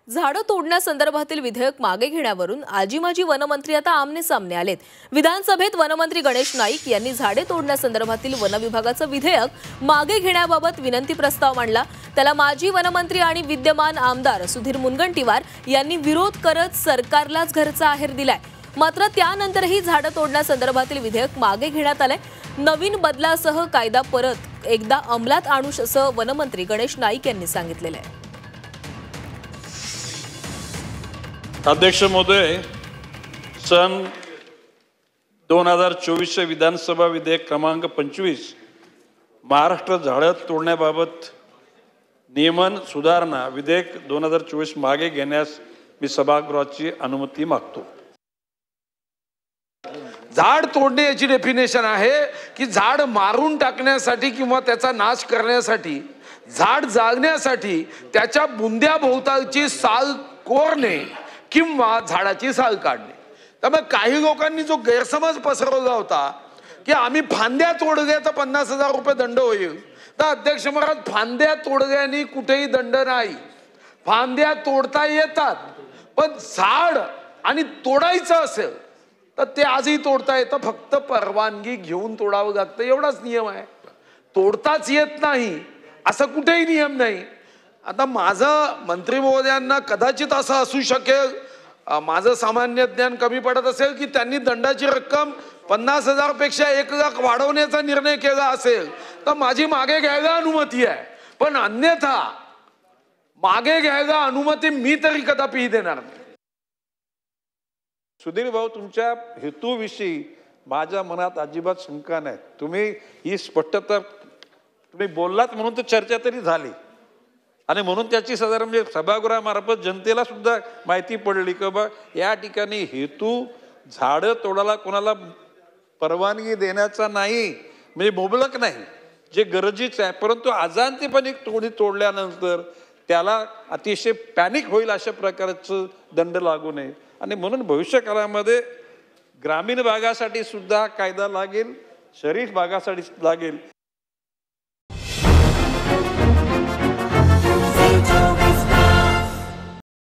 झाडं तोडण्यासंदर्भातील विधेयक मागे घेण्यावरून आजी-माजी वनमंत्री आता आमने-सामने आलेत। विधानसभेत वनमंत्री गणेश नाईक यांनी झाडे तोडण्यासंदर्भातील वन विभागाचं विधेयक मागे घेण्याबाबत विनंती प्रस्ताव मांडला। त्याला माजी वनमंत्री आणि विद्यमान आमदार सुधीर मुनगंटीवार यांनी विरोध करत सरकारलाच घरचा आहेर दिलाय। मात्र त्यानंतरही झाडं तोडण्यासंदर्भातील विधेयक मागे घेण्यात आले। नवीन बदलासह कायदा परत एकदा अंमलात आणू असं वनमंत्री गणेश नाईक यांनी सांगितलेलं आहे। अध्यक्ष महोदय, सन 2024 विधानसभा विधेयक क्रमांक 25 महाराष्ट्र झाडं तोडण्याबाबत नियमन सुधारणा विधेयक 2024 मागे घेण्यास मी सभागृहाची अनुमती मागतो। झाड तोडणे याची डेफिनेशन आहे की झाड मारून टाकण्यासाठी किंवा त्याचा नाश करण्यासाठी, झाड जागण्यासाठी त्याच्या बुंद्याभोवतालची साल कोरणे किंवा झाडाची साल काढणे। त्यामुळे काही लोकांनी जो गैरसमज पसरवला होता की आम्ही फांद्या तोडल्या तर 50,000 रुपये दंड होईल, तर अध्यक्ष महाराज, फांद्या तोडल्याने कुठेही दंड नाही। फांद्या तोडता येतात, पण झाड आणि तोडायचं असेल तर ते आजही तोडता येतं, फक्त परवानगी घेऊन तोडावं लागतं, एवढाच नियम आहे। तोडताच येत नाही असं कुठेही नियम नाही। आता माझं मंत्री महोदयांना कदाचित असं असू शकेल, माझं सामान्य ज्ञान कमी पडत असेल की त्यांनी दंडाची रक्कम 50,000 पेक्षा 1,00,000 वाढवण्याचा निर्णय केला असेल, तर माझी मागे घ्यायला अनुमती आहे, पण अन्यथा मागे घ्यायला अनुमती मी तरी कदापिही देणार नाही। सुधीर भाऊ, तुमच्या हेतूविषयी माझ्या मनात अजिबात शंका नाही। तुम्ही ही स्पष्टता तुम्ही बोललात म्हणून तर चर्चा तरी झाली आणि म्हणून त्याची साधारण म्हणजे सभागृहामार्फत जनतेला सुद्धा माहिती पडली की बा या ठिकाणी हेतू झाडं तोडायला कोणाला परवानगी देण्याचा नाही, म्हणजे मुबलक नाही, जे गरजेचं आहे। परंतु अजाणतेपणे तोडल्यानंतर त्याला अतिशय पॅनिक होईल अशा प्रकारचं दंड लागू नये आणि म्हणून भविष्यकाळामध्ये ग्रामीण भागासाठी सुद्धा कायदा लागेल, शहरी भागासाठी लागेल।